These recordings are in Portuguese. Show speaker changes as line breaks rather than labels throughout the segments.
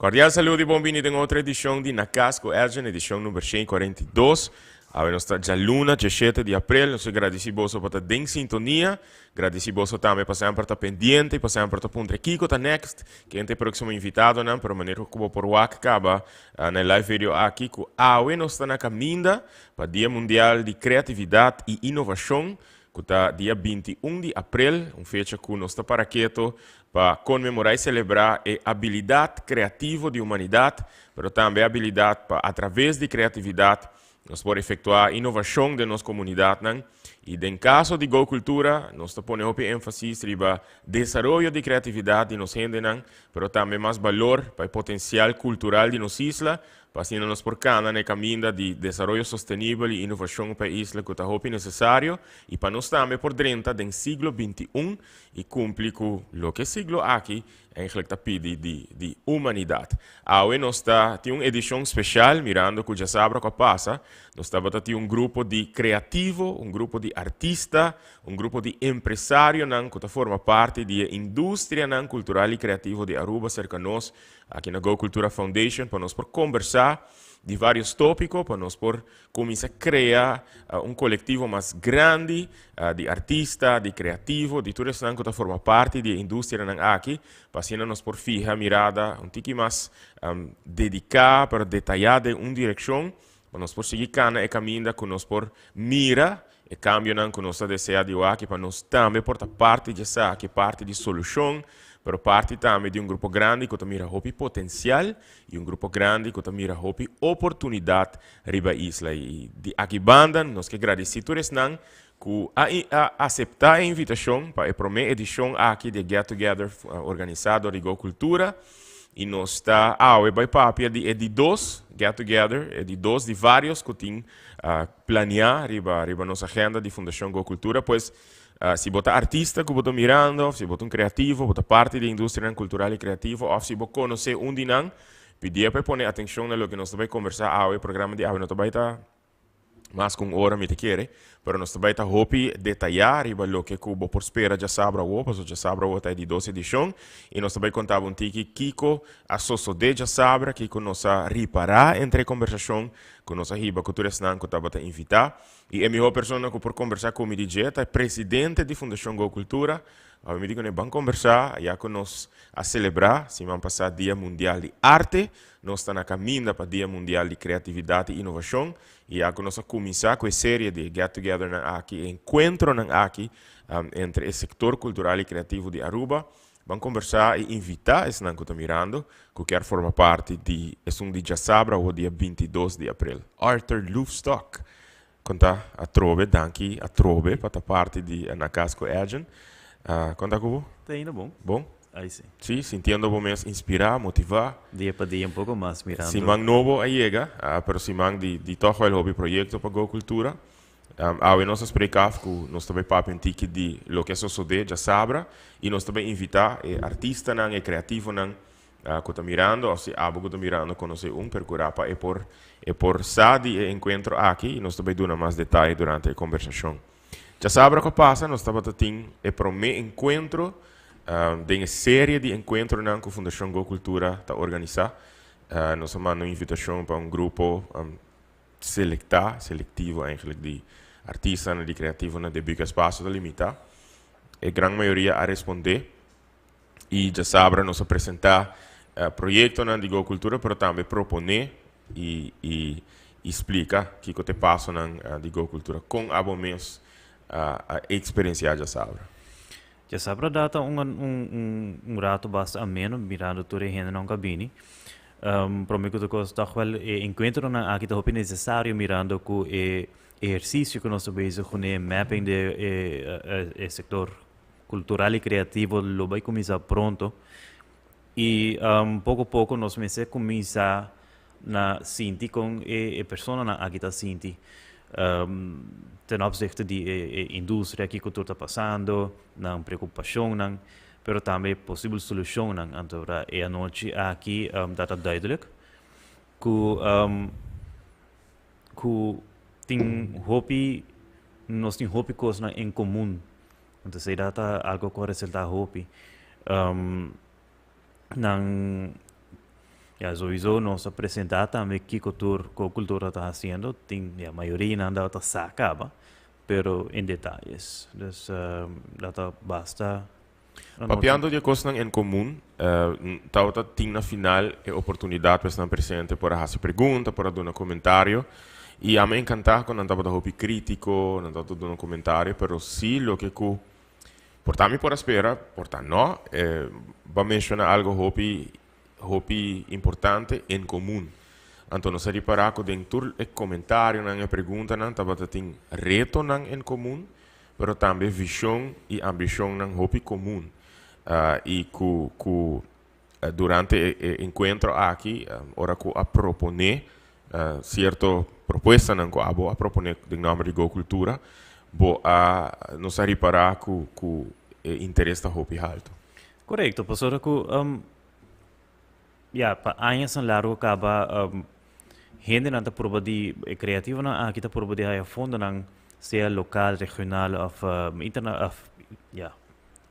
Cordial saludo e bem-vindo a outra edição de Na Casco Ergen, edição número 142. A nossa já luna, 17 de abril, nós agradecemos por estar em sintonia, agradecemos também por sempre estar pendente, por sempre estar punto aqui com a Next, que é o próximo invitado, né, para maneira como por o acaba na live video aqui, que a nós está na caminho para o Dia Mundial de Criatividade e Inovação, que está dia 21 de abril, fecha que nós está para quieto, para comemorar e celebrar a habilidade criativa da humanidade, mas também a habilidade para, através de criatividade, nós podemos efetuar inovação da nossa comunidade. Né? E, em caso de Go Cultura, nós ponemos ênfase sobre desenvolvimento de criatividade de nossa gente, mas também mais valor para o potencial cultural de nossa isla, para assim nós por cá no caminho de desenvolvimento sustentável e inovação para a isla que é necessário, e para nós também por dentro do século XXI e cumprir com o que é século aqui, eigenlijk de humanidade. Agora nós temos uma edição especial, mirando que já sabe o que passa, nós temos grupo de criativo, grupo de artista, grupo de empresário que forma parte da indústria cultural e criativa de Aruba, cerca de nós, aqui na Go Cultura Foundation, para nós conversar de vários tópicos, para nós começar a criar coletivo mais grande de artistas, de criativos, de tudo isso que forma parte da indústria aqui, para assim nós fijar a mirada pouco mais dedicada, para detalhar em uma direção, para nós seguir cana e caminho que nós mira e cambio que nós desejamos aqui, para nós também portar parte dessa aqui, parte de solução, pero parte também de grupo grande que mira o potencial e grupo grande que mira a oportunidade riba isla. E de aqui banda, nós que agradecemos que aceitar a invitação para a primeira edição aqui de Get Together organizado de Go Cultura. E nós está, vai papi de dois Get Together, de dois de vários que tem planear riba nossa agenda de Fundação Go Cultura, pois se você artista que você mirando, se você criativo, você parte da indústria cultural e criativa, ou se você conhece dinang, pedir para poner atenção no que nós vamos conversar o programa de nós vai estar mais com hora me te quer, pero nós vai estar hopi detalhar e o que cubo por espera já sabra o passo já sabra o tá de 12 edição e nós vai contar tiki Kiko a sosso de já sabra Kiko nos reparar entre conversação com nossa riba cultura snan que estava a invitar e a melhor pessoa que por conversar com o DJ é presidente de Fundação Go Cultura. A me digo, vamos conversar, já que nós a celebrar, se vamos passar Dia Mundial de Arte, nós estamos na caminho para Dia Mundial de Criatividade e Inovação, e já que nós a começar com a série de Get Together aqui, encontro aqui entre o setor cultural e criativo de Aruba, vamos conversar e invitar esse que está mirando, que quer formar parte de dia sabra, o dia 22 de abril. Arthur Loofstock, conta a trove, danke a trove, para a parte de Na Casco Ergen. Conta com
Tá indo bom.
Bom?
Aí sim.
Sim, sentindo bom mesmo inspirar, motivar.
Dia para dia um pouco mais mirando.
Se mang novo aí chega, pero se mang de toch wel hobby projeto para Go Cultura. Ao nós explicar que nós também papem tiki de lo que é suceder já sabra e nós também invitar artista não e criativo não que está mirando ou se abo que está mirando conhecer percurapa e por sadi e encontro aqui e nós também dando mais detalhes durante a conversação. Já sabe o que passa, nós estamos tendo o primeiro encontro de uma série de encontros que a Fundação Go Cultura está organizando. Nós mandamos uma invitação para grupo seletivo de artistas, de criativos, de big espaço de limitar. A grande maioria a responder. E já sabe, nós apresentar projetos de Go Cultura, mas também proponer e explicar o que passa de Go Cultura com abomentos. A experiência já sabe.
Já sabe data rato basta ameno mirando toda a gente na cabine. Prometo que eu estou encontro na aqui tá necessário mirando com o exercício que nós estamos com o mapping de setor cultural e criativo lo vai começar pronto e pouco a pouco nós começar na sentir com a pessoa na aqui tá sentir. Ten opzichte de indústria que cultura está passando, não preocupação, não, pero também possível solução, não. Então, a noite aqui está duidelijk que tem hobby, nós temos hobby coisas em comum. Então, se data algo que resulta hobby, não Ya, sowieso nos apresentar também que cultura está fazendo, tem a maioria não dá outra sacaba, pero em detalhes. Dus dat basta.
Papiando de coisas em comum, tauta tem na final a oportunidade para estar presente para fazer pergunta, para dar um comentário. E a me encantar quando andava da hobby crítico, andava dar um comentário, pero sim lo que ku portar me por espera, portar não, va mencionar algo hobby importante em comum. Então, nós reparar que dentro do comentário, na pergunta, não estava tem reto em comum, pero também visão e ambição ng hobby comum. E durante o encontro aqui, ora que a proponer certa proposta não que a proponer de nome de Go Cultura, nos reparar que o interesse da hobby alto.
Correto, pastor que ya pa anos ang laro acaba gente nanta prova de criativo na aqui tá prova de haya fundo ng seja local, regional of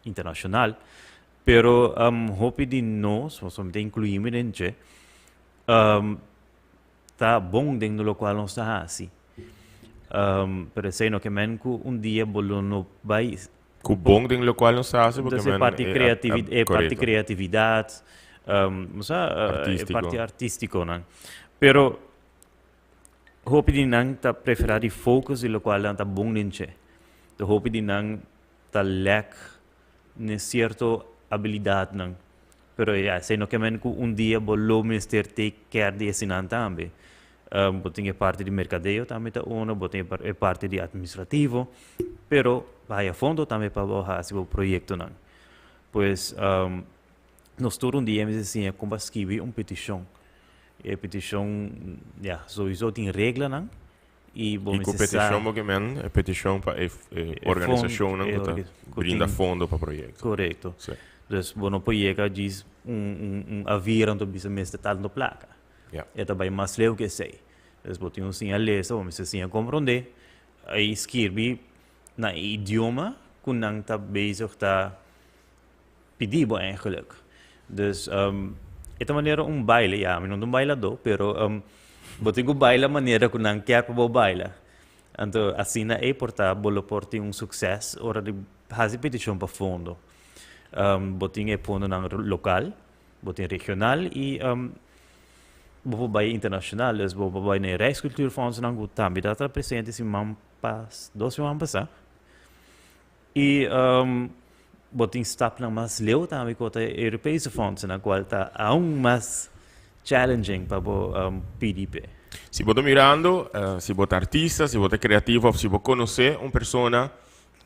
internacional. Pero hopi de nós, nós somos incluímos dentro, tá bom dentro do qual nós está assim. Pero sei no que men que dia bolo no vai
Que bom dentro do qual nós está porque
é parte criatividade, é parte artístico, não? Pero hopi de nang tá preferir focus e qual não tá bom dentro. The hopi de nang tá lack ne certo habilidade não. Pero sei no que men que dia bolo mister take care de ensinar também. Botem parte de mercadeio também tá botem parte de administrativo, pero vai a fundo também para fazer o projeto não. Pois nós todos dia me assim como escrever petição. E a petição sowieso tem regra não. E
com petição movimento, é petição para organização não que brinda fundo para projeto.
Correto. Dus bueno projeto diz aviram do business tal no placa. É também mais leu que sei. Dus botem assim a ler, vamos assim a compreender. Aí escrever na idioma que não está bezig tá pedido eigenlijk. Dus esta maneira baile, não bailador, pero botem baile maneira que não quer para baila. Então assim na porta bolo porte sucesso, hora de fazer petição para fundo. Botem fundo na local, botem regional e bij internacional, dus bij een Rijkscultuurfonds dan goed também dat er presente esse pas 2 maand passar. E botin stap na mas leu também com a Europese fonds na qual tá mais challenging para o PDP.
Se você mirando, se você artista, se você criativo, se você conhecer uma pessoa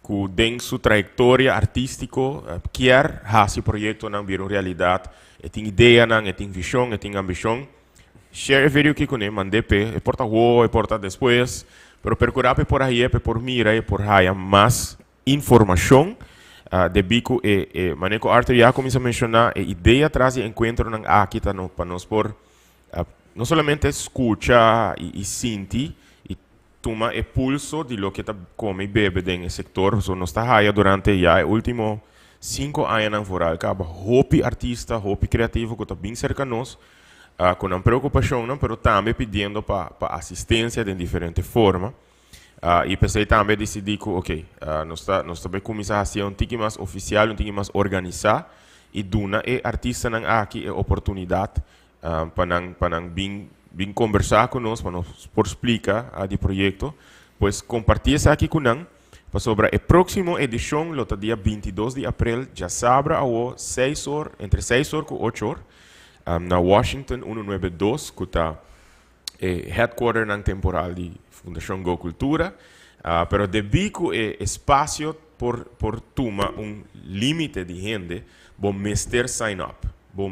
que tem sua trajetória artística, quer fazer projeto não vir realidade, tem ideia não, tem visão, tem ambição. Share vídeo que com ele, mande pe, porta o, porta depois, pero procurar por aí, por mira, por aí mais informação, de bico maneco Arthur já começa a mencionar, ideia atrás de encontro não aqui tá no para nós por não somente escutar e sentir e tomar o pulso de lo que tá come e bebe dentro do setor, so nós tá aí durante já último 5 anos na foral, acaba hobby artista, hobby criativo que tá bem cerca nós. Com uma preocupação, não, mas também pedindo para assistência de diferentes formas. E pensei também decidir que, ok, nós também começar a ser um pouco mais oficial, um pouco mais organizado, e duna artista não aqui a oportunidade para bem conversar conosco, para nos explicar o projeto, pois compartilhar isso aqui com nós, sobre a próxima edição, no dia 22 de abril, já sabe, entre 6 horas e 8 horas, na Washington 192, que está headquarter na temporal de Fundação Go Cultura, pero debido ao espaço por tomar limite de gente, bom mestre sign up, bom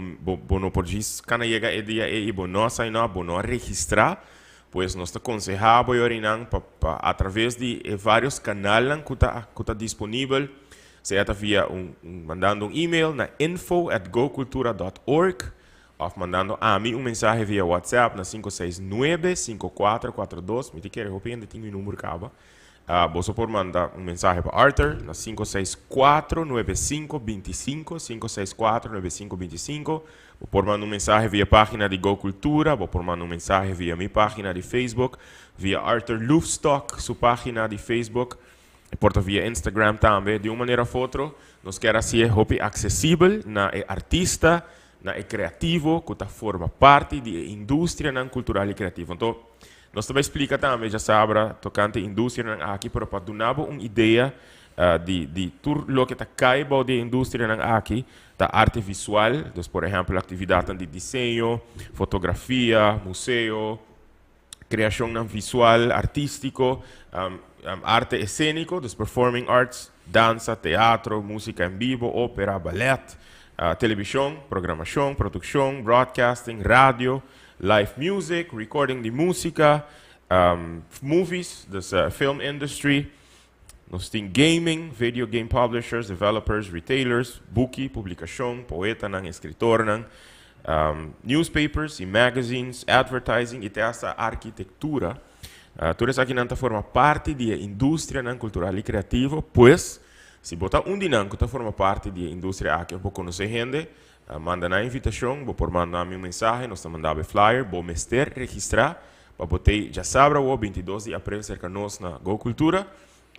não pode quando chega o dia e bom não sign up, bom não registrar, pois nós aconselhamos através de vários canais que está disponível, seja via mandando e-mail na info@gocultura.org, ou mandando a mim mensagem via WhatsApp na 569-5442. Me quer ainda tem meu número acaba. Você pode mandar mensagem para Arthur na 564-9525, 564-9525. Vou por mandar mensagem via página de Go Cultura, vou por mandar mensagem via minha página de Facebook, via Arthur Lufstock, sua página de Facebook, e porta via Instagram também. De uma maneira ou outra, nós queremos ser acessível na artista, na criativo, que forma parte da indústria cultural e criativa. Então, nós também explica também, já sabe, tocante à indústria aqui, para dar uma ideia de tudo o que está caindo da indústria aqui, da arte visual, então, por exemplo, atividade de desenho, fotografia, museu, criação visual, artístico, arte cênico, dos performing arts, dança, teatro, música em vivo, ópera, ballet, televisão, programação, produção, broadcasting, rádio, live music, recording de música, movies, dus film industry, nós temos gaming, video game publishers, developers, retailers, bookie, publicação, poeta, escritor, newspapers e magazines, advertising e até essa arquitetura. Tudo isso aqui não forma parte da indústria cultural e criativa, pois se botar dinâmico forma parte da indústria aqui, eu vou conhecer gente, manda na invitação, vou por mandar minha mensagem, nós mandamos flyer, vou mester, registrar, para botar, já sabe, o 22 de abril cerca de nós na Go Cultura,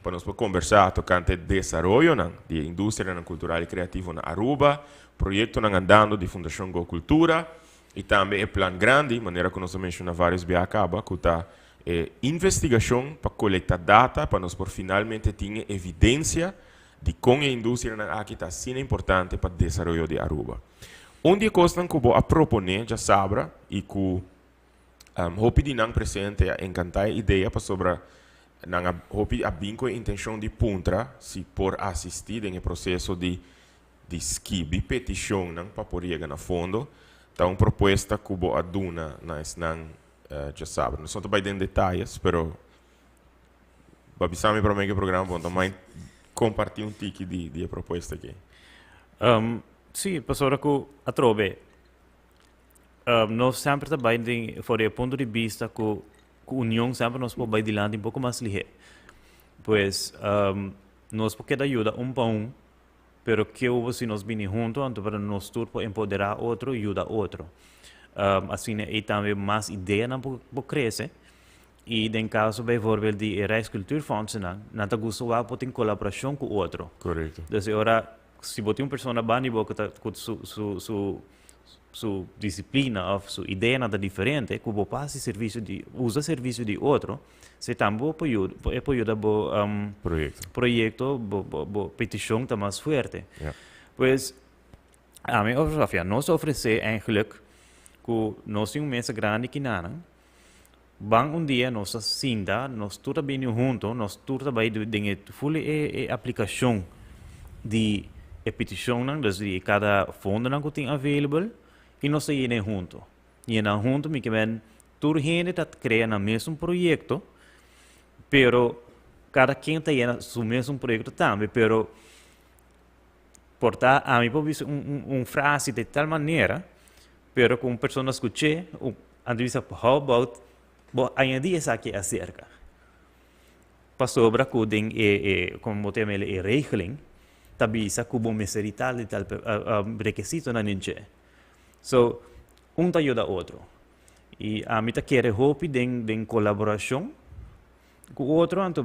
para nós conversar tocante desenvolvimento da indústria cultural e criativa na Aruba, projeto andando de Fundação Go Cultura, e também é plano grande, maneira que nós mencionamos vários BA acaba, que está investigação para coletar data, para nós por finalmente ter evidência de como a indústria aqui está sendo importante para o desenvolvimento de Aruba. Onde coisa que eu vou proponer, já sabe, e que hope de não presente encantar a ideia para sobre hope a binco a intenção de puntra se por assistir no processo de skibi petição para por chegar na fundo, tá uma proposta que eu vou aduna já sabe, não só também em detalhes, pero babisame para mim que o programa bom também compartilhar tique de proposta aqui.
Sim, pastora que a trove, nós sempre também fora o ponto de vista que a união sempre nos pode adiante um pouco mais ligeiro, pois nós podemos ajudar para pero que se nós vinimos juntos, então para nós todos empoderar outro e ajudar outro. Assim, e também mais ideia não pode crescer. E em caso, por exemplo, de Rijkscultuurfonds, não está gostando de ter colaboração com o outro.
Correto.
Então, agora, se você uma pessoa bani com sua disciplina ou sua ideia nada diferente, que você passa usa serviço de outro, você também pode ajudar projeto, petição está mais forte.
Yeah.
Pois, a minha filosofia, nós oferecer eigenlijk que nós temos uma mesa grande que não, bang dia nós sinda, nós todos bem juntos, nós todos bem de full aplicação de petição, de cada fundo que tem available, e nós saímos juntos. E na junto, me que toda gente está criando o mesmo projeto, pero cada quem está no mesmo projeto também, pero portar a mim pode ser frase de tal maneira, pero com pessoas escutei, a divisa how about añadir essa aqui acerca. Para sobre que como tem a regeling, tabisa kubo meserital de tal requisito na ninche. So, te ajuda outro. E a mim quer hope de colaboração com o outro, então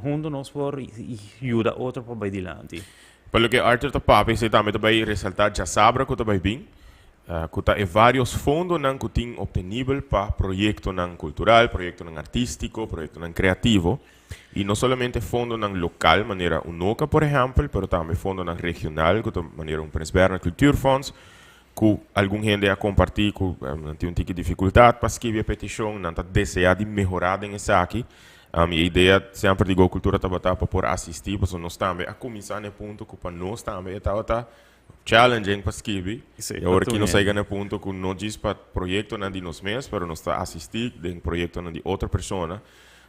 juntos nós por ajuda outro para ir adiante.
Pelo que Arthur está papo, você também vai ressaltar já sabe que está bem, que está vários fundos que tem obtenível para projeto cultural, projeto artístico, projeto criativo, e não somente fundo local, maneira unoca, por exemplo, mas também fundo regional, que maneira Prins-Bernhard Cultuurfonds, que algum gente a compartilhar, que tem um tipo de dificuldade para escrever a petição, não está desejando melhorar nesse aqui. A ideia sempre de Go Cultura para por assistir, porque nós também a começar no ponto que para nós também está challenging para escrever. E agora que nós chegamos no ponto que não diz para projeto de nós mesmos, mas nós está assistir de projeto de outra pessoa.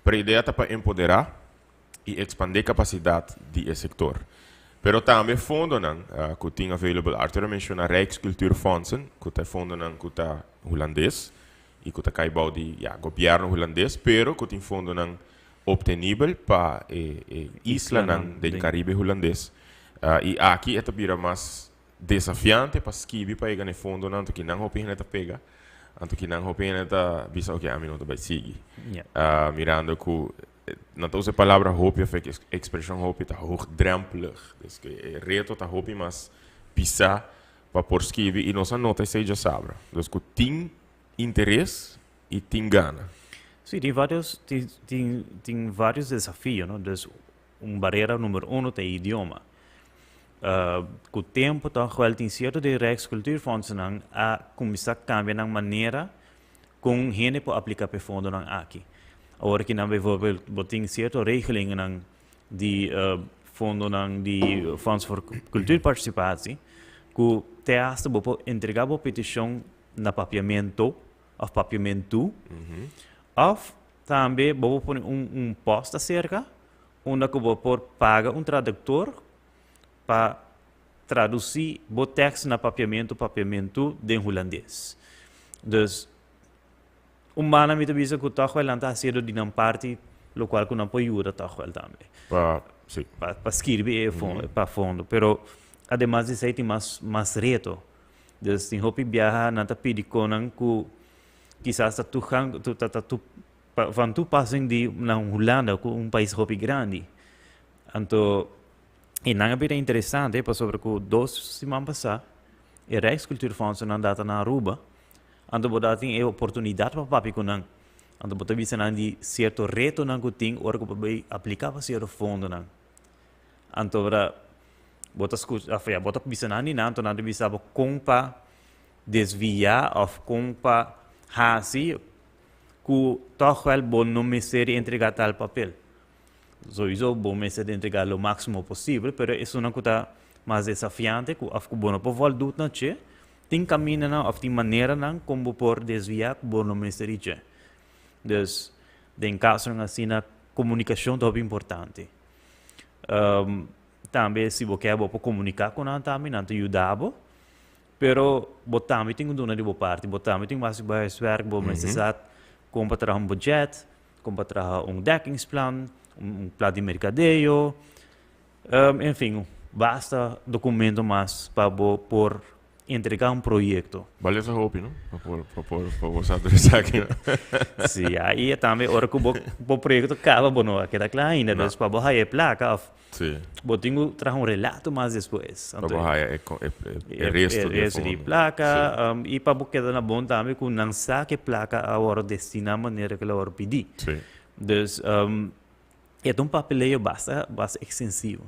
Para a ideia está para empoderar e expandir a capacidade do setor. Pero também fundo que tem available, Arthur menciona Rijkscultuurfonds, que é fundo que está holandês e que está caibau de governo holandês, pero que tem fundo obtenível para isla do Caribe holandês. E aqui é também mais desafiante para escrever para pegar no fundo, não que não hopi neta pega, anto que não hopi neta bisa ok a minuto vai seguir.
Yeah.
Mirando que não usa a palavra hopi, a expressão hopi tá hoogdrempelig, dus que reto tá hopi mas pisar para por escrever e nossa nota seja sabra, dus que tem interesse e tem gana.
Sim, tem vários desafios, não? Dus, barreira número um é o idioma. Com o tempo, então, tem certo de Rijkscultuurfonds a começar a cambiar a maneira como gente pode aplicar para fundo aqui. Agora que, bijvoorbeeld, tem certa regeling de fundo de Fonds voor Cultuurparticipatie, que te hace entregar a petição na papiamento, ou papiamento, of também vou pôr post acerca, onde eu vou pagar tradutor para traduzir o texto na papiamento de holandês. Dus, humanamente, bisa que toch wel está sendo de uma parte, lo qual que não pode ajudar toch wel também. Para escrever para fundo, pero además de isso tem mais reto. Dus, tem hopi viajar na tapidi konan que quizás van toepassing na Holanda, país hopi grande. Então, e não é bem interessante, sobre que 2 semanas passadas, a Rijkscultuurfonds andava na Aruba, então você tem a oportunidade para papi com não. Então você vê de certo reto não que tem, ora que você aplicar para certo fundo não. Então você escuta, você vê não, então não deve saber como para desviar ou como para fazer que toch wel bom não me ser entregar tal papel. Sowieso bom me ser entregar o máximo possível, pero isso não está mais desafiante, que af bom não pode do não che, tem caminho não, af tem maneira não como por desviar que bom não me ser che. Dus, em caso assim na comunicação é importante. Também se você quer comunicar com nós também, não te ajudava, pero você também tem que dar de boa parte, você também tem mais werk, você precisa comprar budget, comprar dekkingsplan, plan de mercadeio, enfim, basta documento mais para por entregar projeto.
Vale essa roupa, não? Para você adressar aqui.
Sim, aí também, hora que o projeto acaba, bom, aquela claro ainda, depois para você a placa,
sim.
Você tem que trazer relato mais depois.
Para você é resto
de placa, e para você quedar na bom também, que não sabe placa a hora destinar a maneira que ela hora pedir.
Sim.
Dus, é papeleio bastante extenso.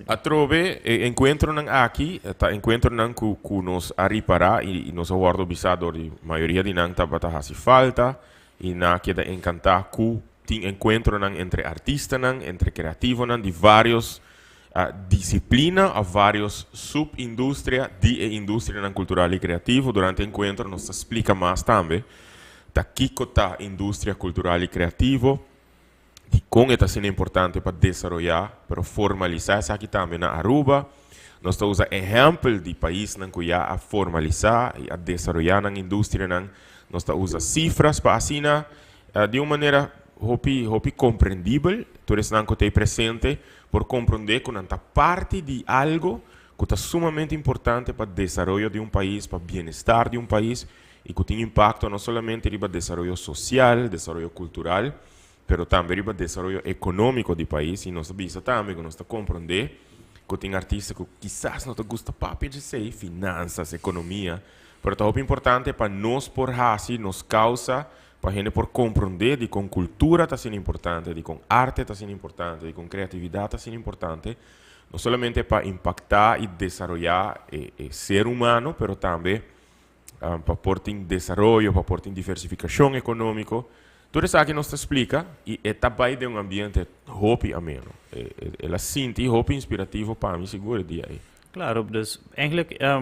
A trove, encontro aqui, encontro que nos a reparar e nos aguardo bisado de maioria de nang tabata hasi falta e na queda encantar que tem encontro entre artistas entre criativos de vários disciplina a vários subindústria de indústria cultural e criativo. Durante o encontro nos explica mais também da que a indústria cultural e criativo e como está sendo importante para desenvolver, para formalizar isso aqui também na Aruba. Nós estamos usando exemplo de país que já a formalizar e a desenvolver na indústria. Nós estamos usando cifras para assim, de uma maneira compreendível, todos que têm presente, por compreender que não está parte de algo que está sumamente importante para o desenvolvimento de um país, para o bem-estar de um país, e que tem impacto não somente no desenvolvimento social, desenvolvimento cultural, mas também no desenvolvimento econômico do país. E nós sabemos também que nós compreender que tem artistas que quizás não gostam de ser finanças, economia, mas é importante para nós por assim, nos causa, para a gente por compreender de com cultura está sendo importante, de com arte está sendo importante, de com criatividade está sendo importante, não somente para impactar e desenvolver o ser humano, mas também para pôr em desenvolvimento, para pôr em diversificação econômica. Tudo isso aqui nos explica e é também de ambiente hope ameno. Ela sente hope inspirativo para mim, seguro dia aí.
Claro, dus eigenlijk a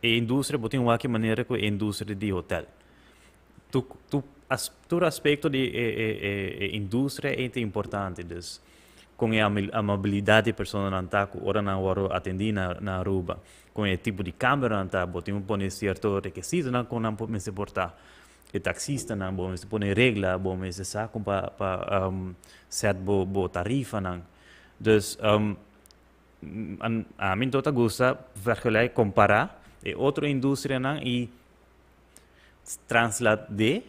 indústria botem uma maneira que a indústria de hotel. Todo aspecto de indústria é importante, dus com a amabilidade de pessoas na taco, ora na hora atendi na Aruba, com o tipo de câmera na taco, botem pôr certo requisito na com não pode se portar. O taxista não bom se põe regra, bom se saca para set bo tarifa não. Dus a mim tota gusta vergelijken, comparar e outra indústria não e translate de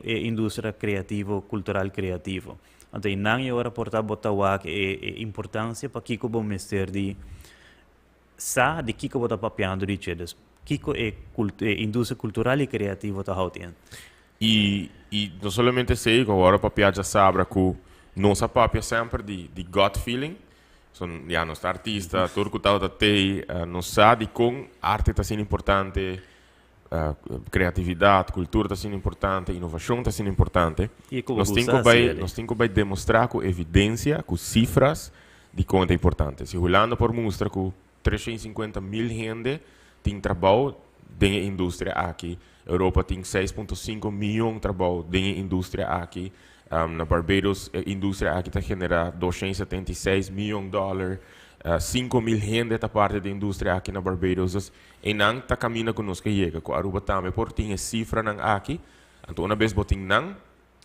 indústria criativo, cultural criativo. Então, não é hora portar botar e importância para que bom mestre de sa de que botar papiando de chedes. Kiko indústria cultural e criativa tá hautien.
E não somente sei que agora papia já sabe que nossa papia sempre de gut feeling. Son, ja, nostra artista, turco tau da te, non sa di con arte tá sendo importante, criatividade, cultura tá sendo importante, inovação tá sendo importante.
E como
Nós temos que demonstrar com evidência, com cifras de quanto é importante. Se olhando por mostra que 350 mil gente tem trabalho dentro da indústria aqui, Europa tem 6,5 milhões de trabalho dentro da indústria aqui. Na Barbados, a indústria aqui está generando 276 milhões de dólares, 5 mil gente da parte da indústria aqui na Barbados. E não está caminhando conosco que chega, com a Aruba também, porque tem cifra aqui. Então, uma vez botem não,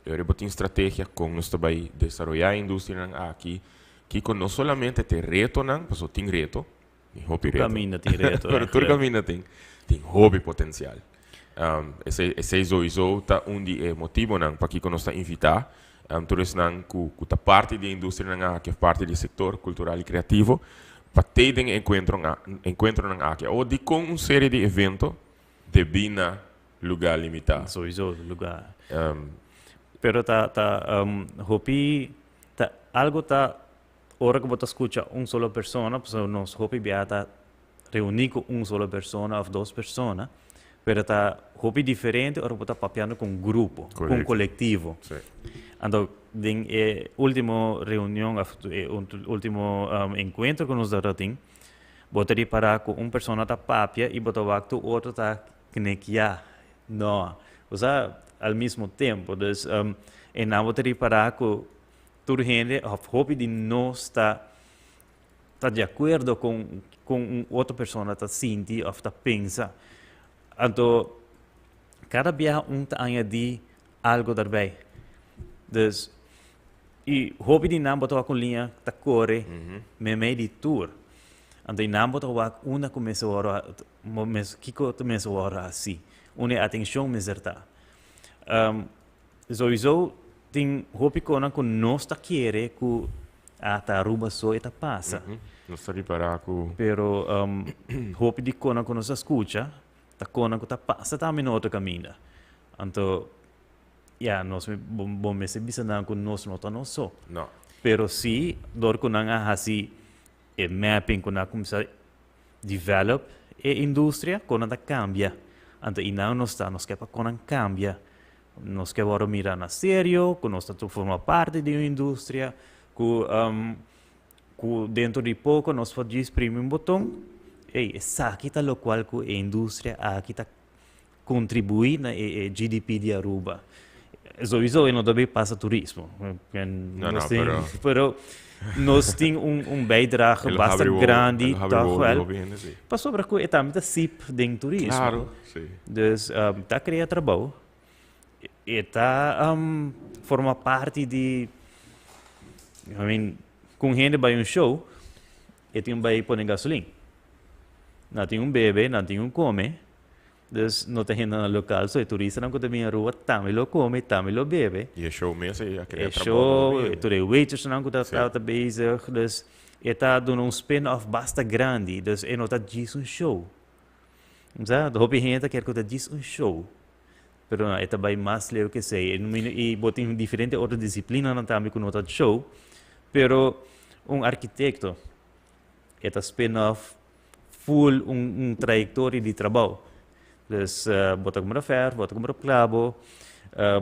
eu botem estratégia com nós também desenvolver a indústria aqui, que não somente tem reto, não, mas tem reto, tem hobby reto.
Caminha tem reto.
Todo caminho tem hobby potencial. Esse é um dos motivos para que nós invitar todos que a parte da indústria que é parte do setor cultural e criativo para ter encontro aqui ou de com uma série de eventos de bina lugar limitado.
Sowieso lugar. Pero hopi algo hora que você escuta solo persona, pues nos hopi beata reunir com solo persona ou duas pessoas. Pero hobby diferente, ora está papiando com grupo, com coletivo.
Sí.
Então, em última reunião, último encontro que nós temos, botaria para com uma pessoa está papia e botar o outro está knekia. Não, ou seja, ao mesmo tempo. Então, e não botaria para com toda gente, o hobby de nós está de acordo com outra pessoa está sentindo ou está pensando. Então, cada dia está añadir algo daarbij. Dus, e hobby die naam botou com linha tá corre, me de tour. Então, e naam botou uma começa a hora, kiko começa a hora assim, uma atenção meserta. Sowieso tem hobby com nós tá querer que a Aruba só eta passa.
Nós está reparar que
Pero hobby de com nós escuta. Ta kona ko ta passa também no outro caminho. Então, nós bom me se bisa na com nós não tá não só.
não.
Pero se dor com nanga hasi e mapping com na começar develop e indústria com ta cambia. Então, e não nós quer para com cambia. Nós quer agora mirar na sério, com nós tá forma parte de uma indústria, com dentro de pouco nós pode exprimir um botão. Essa aqui está o qual a indústria aqui está contribui na GDP de Aruba. Sowieso não deve passar turismo. Pero nós temos bijdrage bastante grande para sobre que é também sip de turismo.
Claro, sim.
Dus está criando trabalho. Está forma parte de com gente vai show e tem vai pôr gasolina. Não tem bebê, não tem come. Dus não tem no local, só turista não pode vir à rua, também lo come, também lo bebe.
E é show mesmo, é
trabalho. Show, tu de waiters não pode estar bezig. Dus está dando spin-off bastante grande, dus não está diz show. Sabe, hobby gente quer que está diz show. Pero não, está bem mais leu que sei. E botem diferente outra disciplina não também com outra show. Pero arquiteto, está spin-off full trajetória de trabalho. Dus bota como fer, bota como clavo,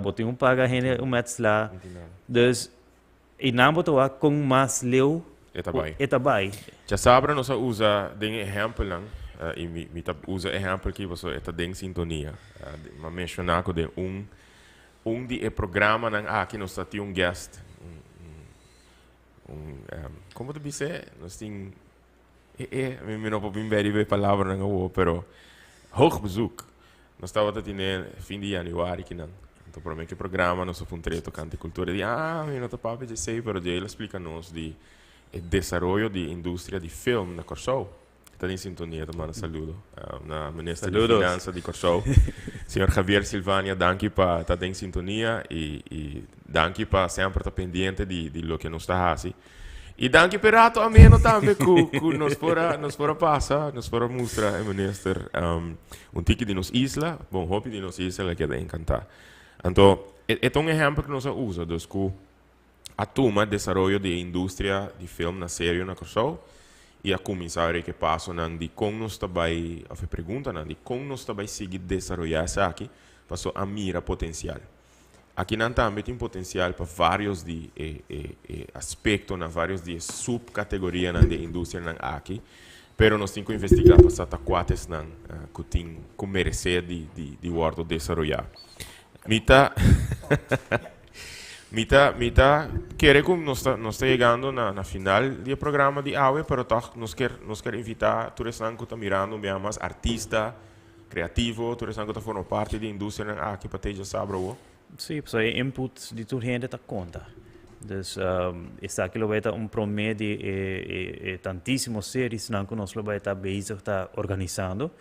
bota paga gente metsla. Dus e não bota com mais leu eta bai.
Já sabe nós usa den exemplo lang e me usa exemplo que você está den sintonia. Mas mencionar que de de programa nang aqui nós tá um guest como tu dizer nós tem me não vou bem ver palavra não pero hoogbezoek. Nós estava tendo fim de januário que não. Então para mim que programa nós fomos treto cante cultura de me não tá papo de sei pero ele explica nos de desarrollo de indústria de film na Corsou. Está em sintonia, te mando saludo. Na ministra de
Saludos.
Finanças de Corsou, senhor Javier Silvania, danke para estar em sintonia e danke para sempre estar pendente de lo que nos está fazendo. E danke per rato a meno também que nos fora passar, nos fora mostrar, minister, tique de nos isla, bom, hopi de nos isla que é encantar. Então, é um exemplo que nós usamos, dus que a turma desenvolvimento de indústria de filme na série na Corsou e a começar que passa não de como nós também a pergunta não de como nós também seguir desenvolver isso aqui passou a mira potencial. Aqui não também tem potencial para vários de aspectos, na vários de subcategorias da indústria não aqui, pero nós temos que investigar para saber quais não que tem que merecer de wordo desenvolver. Mita quer que nós está chegando na final do programa de AUE, pero nós quer invitar todos que estão mirando bem mais artista, criativo, todos que estão formando parte da indústria aqui para ter já saber o.
Sim, so é input de tudo gente tá conta. Dus essa aqui vai estar promédio de tantíssimos séries que nós vai estar bezig tá organizando.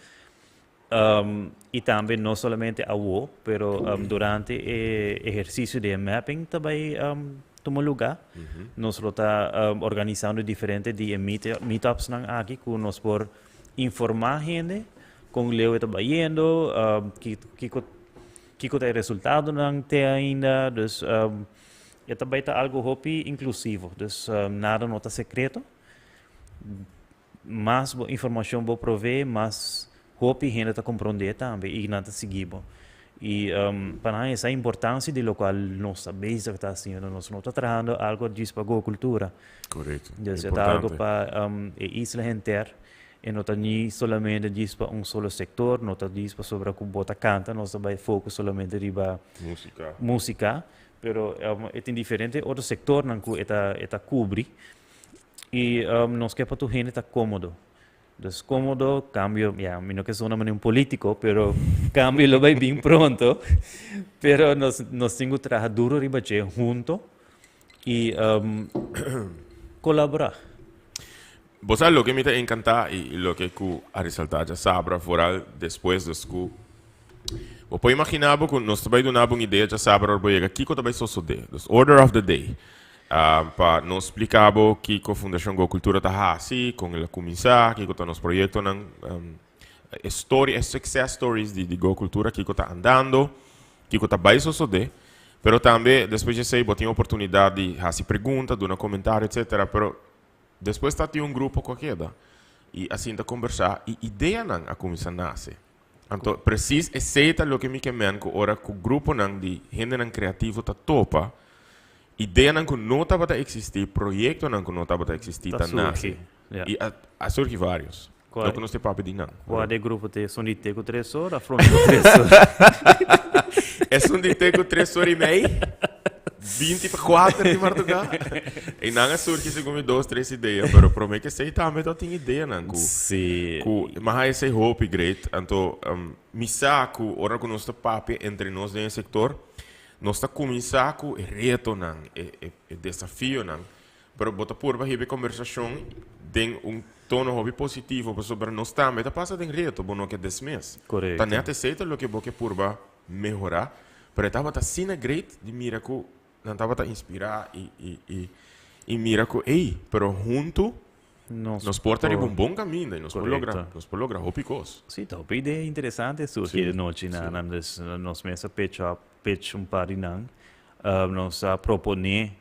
E também não somente a WO, pero durante o exercício de mapping também toma lugar. Nós está organizando diferentes de meetups aqui que nós por informar gente com o que está indo, que é resultado não tem ainda, dus é também tá algo hopi inclusivo, dus nada não está secreto, mais informação vou prover, mais hopi gente está compreender também e nada seguimos. E para nós a importância de lo qual nós sabemos que está assim, nós não está trabalhando algo disso para a cultura.
Correto.
Dus é algo para a isla inteira. E não está nem somente disso para solo setor, não está disso para sobre como bota canta, nós também foco somente riba música, pero tem diferente outro setor que está cobre e nós quer para tu gente está cômodo. Dus cômodo, cambio, não que sou um político, pero cambio lo vai bem pronto, pero nós temos que trabalhar duro riba junto e colaborar.
Vos sabes lo que me encanta y lo que a resaltar ya sabra fuera después de school. Vos puedes imaginar que nós também damos uma ideia já sabra para chegar aqui que também só de, order of the day. Para nos explicar que a Fundação Go Cultura está assim, com ela começar, que está nos projetos success stories de Go Cultura, que está andando, que está bem só de. Pero também depois de sei, tem a oportunidade de fazer perguntas, de um comentário, etc. Pero depois está um grupo qualquer e assim de conversar e ideia não a começar a nascer. Então preciso aceitar o que me quer que ora que o grupo não de gente não criativo tá topa, ideia não que não tá para existir, projeto não que não tá para existir tá nascer. E a surgir vários. Não que nós te papo de não.
Qual é o grupo de sonite com 3 horas, afronta com 3 horas.
É sonite com 3 horas e meia. 24 de Portugal. E não surge segundo 2, 3 ideias, mas prometo que sei também eu tenho ideia não.
Sim.
Mas esse hope great, então me saco ora que nós papo entre nós nesse setor, nós está começar com reto não, desafio não, pero bota por baixo conversação tem tono hobby positivo sobre nós também tá passa tem reto, bom que desmes.
Correto.
Tá neta aceita o que boque por ba melhorar, pero estava tá sina great de miracle não estava a inspirar e mira que, pero junto nos porta por um bom caminho e nos pode lograr ópicos.
Sim, tá, uma ideia interessante surge de noite nos mesa pitch par de não, nos proponer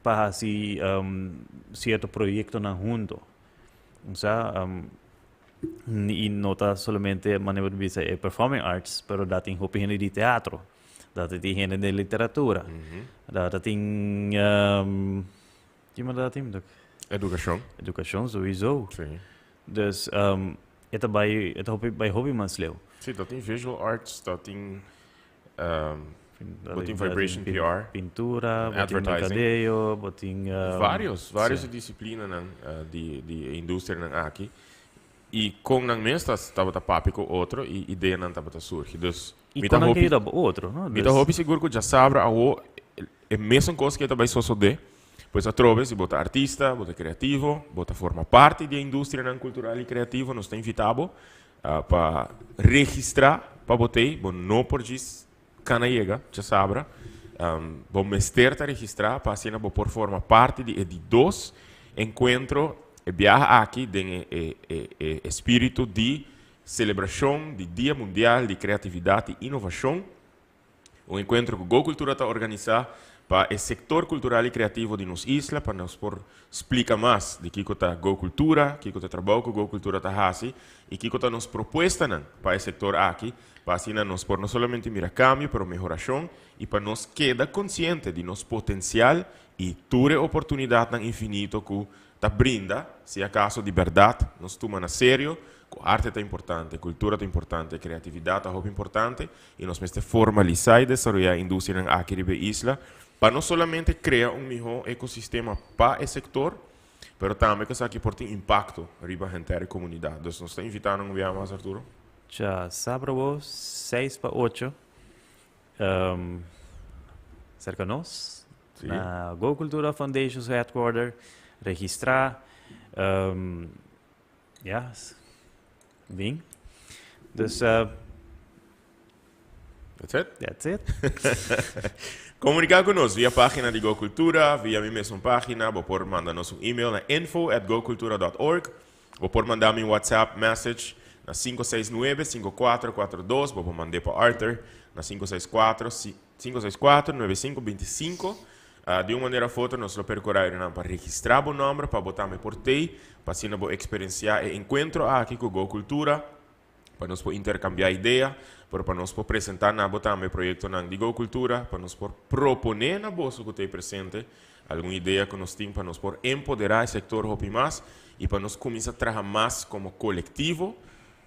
para si certo projeto na junto, e não está somente maneira de dizer performing arts, pero dá tem opinião de teatro. Dat tem gente de literatura. Dat tem... que mais dat tem?
Educação.
Educação, sowieso.
Sim.
Dus, het bij hobby mansleu.
Sim, dat tem visual arts, dat tem... tem vibration PR.
Pintura,
advertising.
Cadeio, tem...
Várias disciplinas de indústria aqui. E com não mesmo estava a papo com outro e ideia não estava a surgir. Dus,
e com aquele outro, não?
Me dá roupa seguro que já sabe a é a mesma coisa que também só de, Pois a trove, se bota artista, bota criativo, bota forma parte da indústria não cultural e criativo, nós está invitado para registrar, para botar, bom, não por gis canaiega, já sabra, bom, mester está registrar, para assim, bom, por forma parte de dois encontro e viaja aqui tem espírito de celebração de Dia Mundial de Criatividade e Inovação, um encontro que a Go Cultura está organizando para o setor cultural e criativo de nossa isla, para nos explicar mais de que está Go Cultura, que está trabalho que Go Cultura está fazendo e que está nos proposta para o setor aqui, para assim nos por não somente mirar cambio, mas melhoração e para nos quedar consciente de nosso potencial e toda oportunidade infinito que está brinda, se acaso de verdade, nos toma a sério. Arte é importante, cultura é importante, criatividade é importante e nós precisamos formalizar e desenvolver a indústria aqui na isla para não somente criar melhor ecossistema para o setor, mas também que isso aqui pode ter impacto riba a inteira comunidade. Então, nós estamos invitando a viajar mais, Arturo.
Já sábado, 6 para 8, cerca de nós,
Sim.
na Go Cultura Foundation's headquarter, registrar, vim. Dus,
That's it.
that's it.
Comunicar conosco via página de Go Cultura, via minha mesma página, você pode mandar-nos um e-mail na info@gocultura.org, você pode mandar-me um WhatsApp message na 569-5442, você pode mandar para Arthur na 564-9525. De uma maneira ou outra, nós vamos percorrer para registrar o nome, para botar me portei, para assim nós experienciar o encontro aqui com Go Cultura, para nós intercambiar ideia, para nós apresentar na botar meu projeto na de Go Cultura, para nós proponer na bolsa que tem presente alguma ideia que nós temos para nós empoderar o setor Hopi mais e para nós começar a trabalhar mais como coletivo,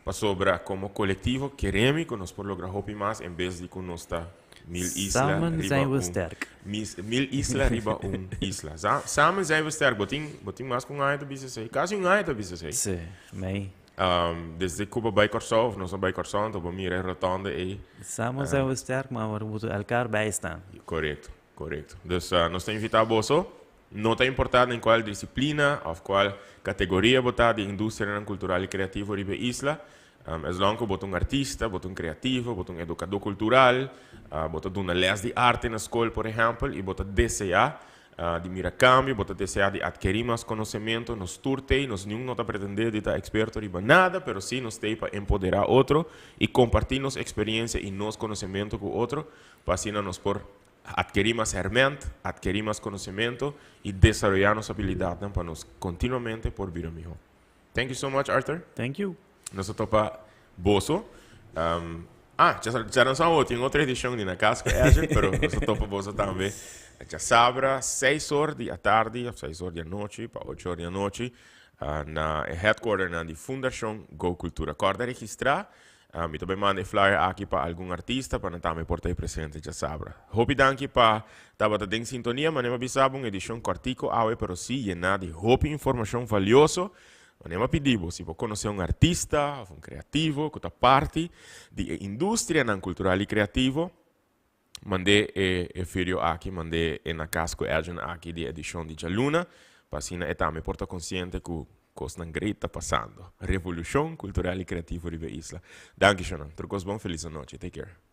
para sobrar como coletivo queremos que nós lograr Hopi mais em vez de que nós está mil islas
Samen zijn we sterk.
Mil islas riba isla. Samen zijn we sterk. Boting mais com aita BCC. Quase aita BCC.
Sim, mei.
Desde Cuba bij Corsol, of nós bij Corsol, op meer in rotonde e.
Samen zijn we sterk, maar we moeten elkaar bijstaan.
Correto, correto. Dus nós temos invitado você. Não está importante em qual disciplina ou qual categoria botar de indústria cultural e criativa riba isla. As long que botar artista, botar criativo, botar educador cultural, botar uma les de arte na escola, por exemplo, e botar desejar de mirar cambio, botar desejar de adquirir mais conhecimento, nos turtei, nós não está pretendendo de estar experto riba nada, pero sim nos tem para empoderar outro e compartir nossa experiência e nosso conhecimento com outro, para assim nós por adquirir mais ferramenta, adquirir mais conhecimento e desenvolver nossa habilidade para nós continuamente por vir melhor. Thank you so much, Arthur.
Thank you.
Nós topa Boso. Já não são tem outra edição de na casca, pero nós topa Boso também. Já sabra 6 horas da tarde, 6 horas da noite, para 8 horas da noite, na headquarter na de Fundação Go Cultura. Corda registrar, e também manda flyer aqui para algum artista, para não também portar presente, já sabra. Hope danke para tava em sintonia, mas não bisabam edição cortico, pero sim, llena de hope informação valioso. Andiamo pedimos se você conhecer um artista, um criativo, que está parte da indústria cultural e criativo, mande filho aqui, mande na casco aqui de edição de Jaluna, para assim também porta consciente que coisa grande está passando. Revolução cultural e criativa de Isla. Danke schön. Trucos bom, feliz noite. Take care.